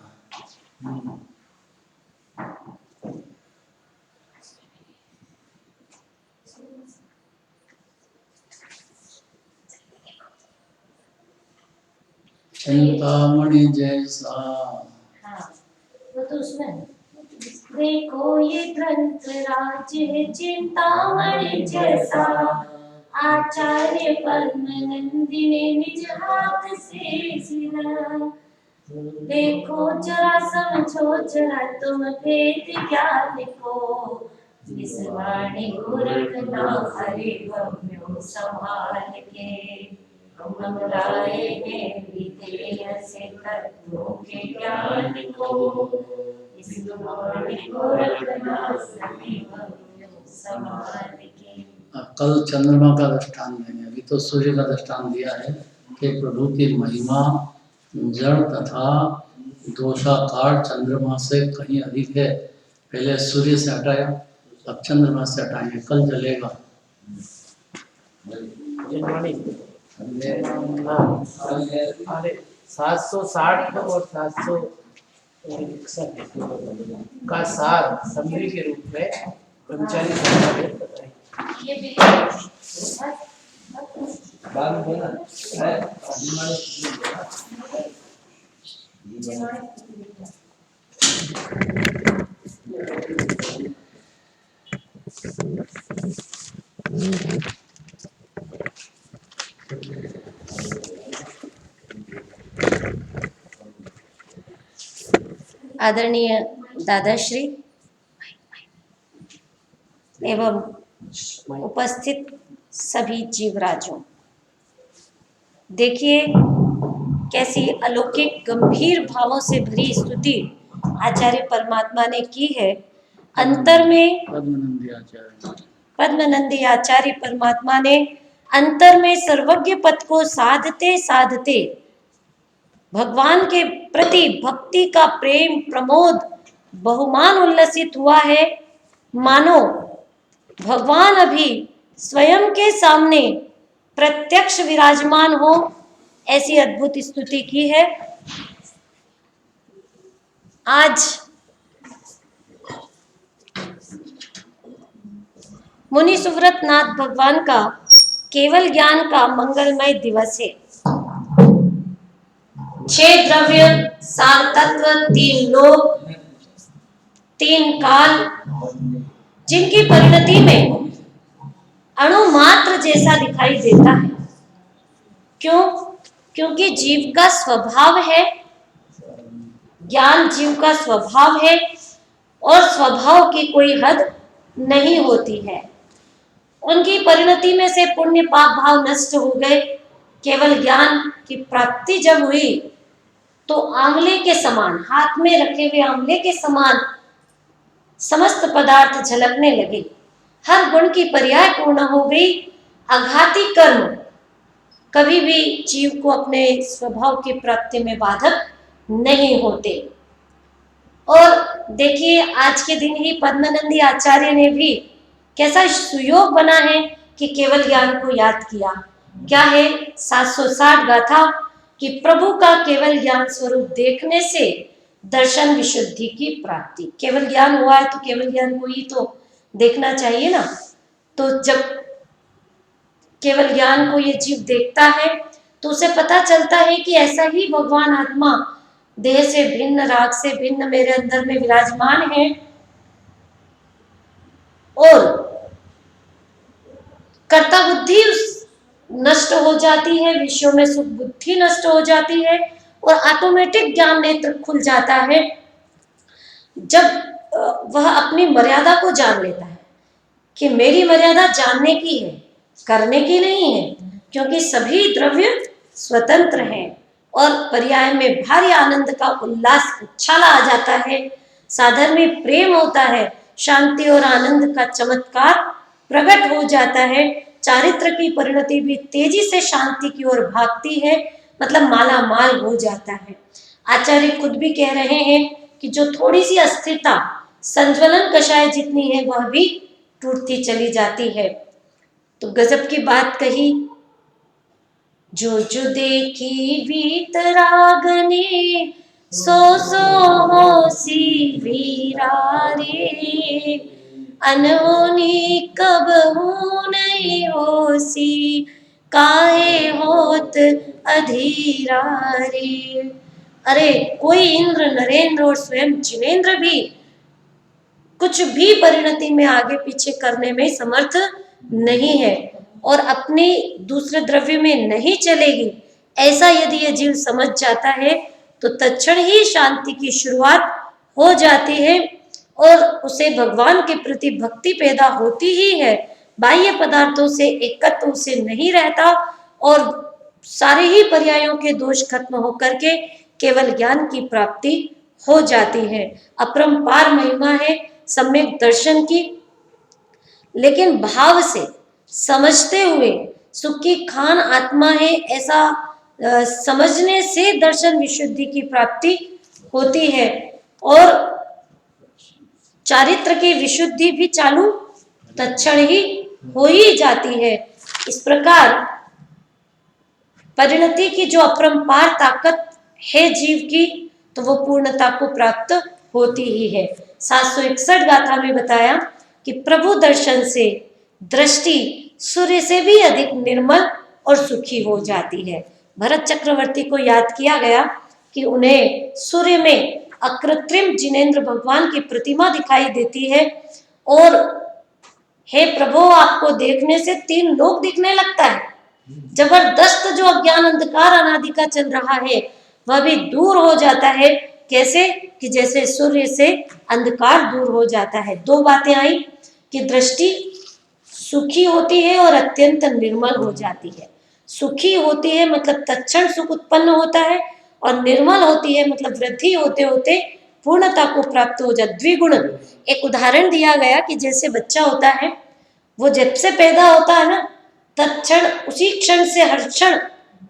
चिंतामणि जैसा, हाँ वो तो उसमें देखो ये ग्रंथ राज्य है चिंतामणि जैसा, आचार्य पद्मनंदी ने निज हाथ से सिला। देखो जरा समझो जरा तुम वेद ज्ञान को, इस वाणी को रखना हरे भव्यो संभाल के। हम लाए हैं विधेय से तत्वों के ज्ञान को, इस वाणी को रखना सभी भव्यो संभाल के। अब कल चंद्रमा का दृष्टांत देंगे, अभी तो सूर्य का दृष्टांत दिया है कि प्रभु की महिमा जड़ तथा दोषाकार चंद्रमा से कहीं अधिक है। पहले सूर्य से हटाया, अब चंद्रमा से हटाएंगे, कल जलेगा। अरे 760 और 761 का सार समरी के रूप में ब्रह्मचारी बताए। ये भी बाद में बोला आदरणीय दादाश्री एवं उपस्थित सभी जीवराजों, देखिए कैसी अलौकिक गंभीर भावों से भरी स्तुति आचार्य परमात्मा ने की है। अंतर में पद्मनंदी आचार्य परमात्मा ने अंतर में सर्वज्ञ पद को साधते साधते भगवान के प्रति भक्ति का प्रेम प्रमोद बहुमान उल्लसित हुआ है, मानो भगवान अभी स्वयं के सामने प्रत्यक्ष विराजमान हो, ऐसी अद्भुत स्तुति की है। आज मुनि सुव्रत नाथ भगवान का केवल ज्ञान का मंगलमय दिवस है। 6 द्रव्य, 7 तत्व, 3 लोक, 3 काल, जिनकी परिणति में अणु मात्र जैसा दिखाई देता है। क्यों? क्योंकि जीव का स्वभाव है, ज्ञान जीव का स्वभाव है और स्वभाव की कोई हद नहीं होती है। उनकी परिणति में से पुण्य पाप भाव नष्ट हो गए। केवल ज्ञान की प्राप्ति जब हुई तो आंवले के समान, हाथ में रखे हुए आंवले के समान समस्त पदार्थ झलकने लगे। हर गुण की पर्याय पूर्ण हो गई। आघाती कर्म कभी भी जीव को अपने स्वभाव की प्राप्ति में बाधक नहीं होते। और देखिए आज के दिन ही पद्मनंदी आचार्य ने भी कैसा सुयोग बना है कि केवल ज्ञान को याद किया। क्या है? 760 गाथा कि प्रभु का केवल ज्ञान स्वरूप देखने से दर्शन विशुद्धि की प्राप्ति। केवल ज्ञान हुआ है तो केवल ज्ञान को ही तो देखना चाहिए ना। तो जब केवल ज्ञान को ये जीव देखता है तो उसे पता चलता है कि ऐसा ही भगवान आत्मा देह से भिन्न, राग से भिन्न मेरे अंदर में विराजमान है और कर्ता बुद्धि नष्ट हो जाती है, विषयों में सुख बुद्धि नष्ट हो जाती है और ऑटोमेटिक ज्ञान नेत्र खुल जाता है जब वह अपनी मर्यादा को जान लेता है कि मेरी मर्यादा जानने की है, करने की नहीं है, क्योंकि सभी द्रव्य स्वतंत्र हैं और पर्याय में भारी आनंद का उल्लास उछाला आ जाता है, साधन में प्रेम होता है, शांति और आनंद का चमत्कार प्रकट हो जाता है, चारित्र की परिणति भी तेजी से शांति की ओर भागती है, मतलब माला माल हो जाता है। आचार्य खुद भी कह रहे हैं कि जो थोड़ी सी अस्थिरता संज्वलन कषाय जितनी है वह भी टूटती चली जाती है। तो गजब की बात कही, जो जो देखी वीतरागने सो सो होसी वीरा रे, अनहोनी कब हो नहीं होसी, काहे होत अधीरा रे। अरे कोई इंद्र, नरेंद्र और स्वयं जिनेंद्र भी कुछ भी परिणति में आगे पीछे करने में समर्थ नहीं है और अपने दूसरे द्रव्य में नहीं चलेगी, ऐसा यदि ये जीव समझ जाता है तो तत्क्षण ही शांति की शुरुआत हो जाती है और उसे भगवान के प्रति भक्ति पैदा होती ही है। बाह्य पदार्थों से एकत्व उसे नहीं रहता और सारे ही पर्यायों के दोष खत्म होकर के केवल ज्ञान की प्राप्ति हो जाती है। अपरंपार महिमा है सम्यक दर्शन की, लेकिन भाव से समझते हुए सुख की खान आत्मा है ऐसा समझने से दर्शन विशुद्धि की प्राप्ति होती है और चारित्र की विशुद्धि भी चालू तत्क्षण ही हो ही जाती है। इस प्रकार परिणति की जो अपरंपार ताकत है जीव की, तो वो पूर्णता को प्राप्त होती ही है। 761 गाथा में बताया कि प्रभु दर्शन से दृष्टि सूर्य से भी अधिक निर्मल और सुखी हो जाती है। भरत चक्रवर्ती को याद किया गया कि उन्हें सूर्य में अकृत्रिम जिनेंद्र भगवान की प्रतिमा दिखाई देती है और हे प्रभु, आपको देखने से 3 लोक दिखने लगता है। जबरदस्त जो अज्ञान अंधकार अनादि का चल रहा है वह भी दूर हो जाता है। कैसे कि जैसे सूर्य से अंधकार दूर हो जाता है। 2 बातें आई कि दृष्टि सुखी होती है और अत्यंत निर्मल हो जाती है। सुखी होती है मतलब तत्क्षण सुख उत्पन्न होता है और निर्मल होती है मतलब वृद्धि होते होते पूर्णता को प्राप्त हो जाता। द्विगुण एक उदाहरण दिया गया कि जैसे बच्चा होता है, वो जब से पैदा होता है ना, तत्क्षण उसी क्षण से हर क्षण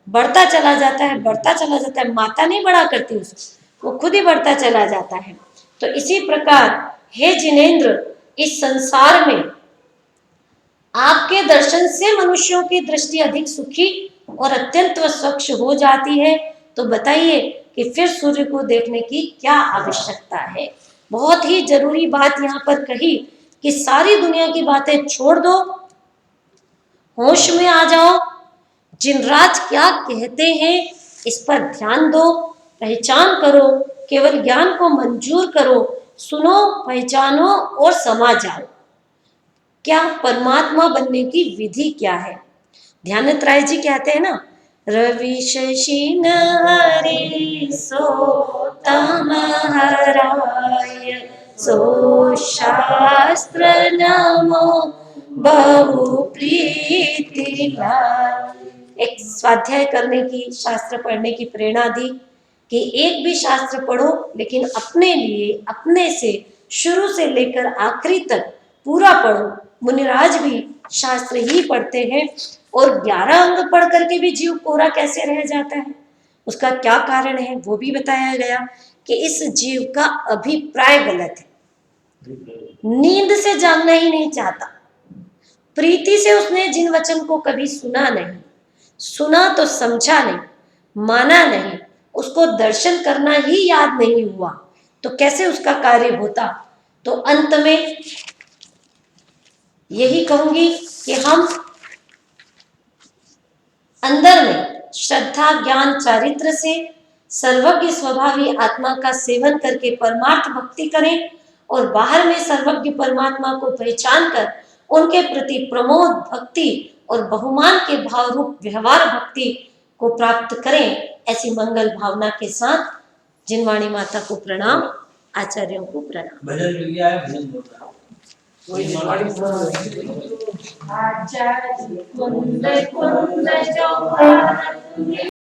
बढ़ता चला जाता है, बढ़ता चला जाता है। माता नहीं बढ़ा करती उसको, वो खुद ही बढ़ता चला जाता है। तो इसी प्रकार हे जिनेंद्र, इस संसार में आपके दर्शन से मनुष्यों की दृष्टि अधिक सुखी और अत्यंत स्वच्छ हो जाती है। तो बताइए कि फिर सूर्य को देखने की क्या आवश्यकता है। बहुत ही जरूरी बात यहाँ पर कही कि सारी दुनिया की बातें छोड़ दो, होश में आ जाओ, जिनराज क्या कहते हैं इस पर ध्यान दो, पहचान करो, केवल ज्ञान को मंजूर करो, सुनो, पहचानो और समा जाओ। क्या परमात्मा बनने की विधि क्या है। ध्यानत राय जी कहते हैं ना, रवि शशि हरि सो तम हराय, सो शास्त्र नमो बहु प्रीति लाय। एक स्वाध्याय करने की, शास्त्र पढ़ने की प्रेरणा दी कि एक भी शास्त्र पढ़ो लेकिन अपने लिए, अपने से शुरू से लेकर आखिरी तक पूरा पढ़ो। मुनिराज भी शास्त्र ही पढ़ते हैं और 11 अंग पढ़ करके भी जीव कोरा कैसे रह जाता है, उसका क्या कारण है वो भी बताया गया कि इस जीव का अभिप्राय गलत है। नींद से जागना ही नहीं चाहता, प्रीति से उसने जिन वचन को कभी सुना नहीं, सुना तो समझा नहीं, माना नहीं, उसको दर्शन करना ही याद नहीं हुआ, तो कैसे उसका कार्य होता। तो अंत में यही कहूंगी कि हम अंदर में श्रद्धा ज्ञान चारित्र से सर्वज्ञ स्वभावी आत्मा का सेवन करके परमार्थ भक्ति करें और बाहर में सर्वज्ञ परमात्मा को पहचान कर उनके प्रति प्रमोद भक्ति और बहुमान के भाव रूप व्यवहार भक्ति को प्राप्त करें। ऐसी मंगल भावना के साथ जिनवाणी माता को प्रणाम, आचार्यों को प्रणाम। भजन मिल गया है, भजन बोल रहा हूँ। कोई जिनवाणी आचार्य कुंद कुंद जो भारत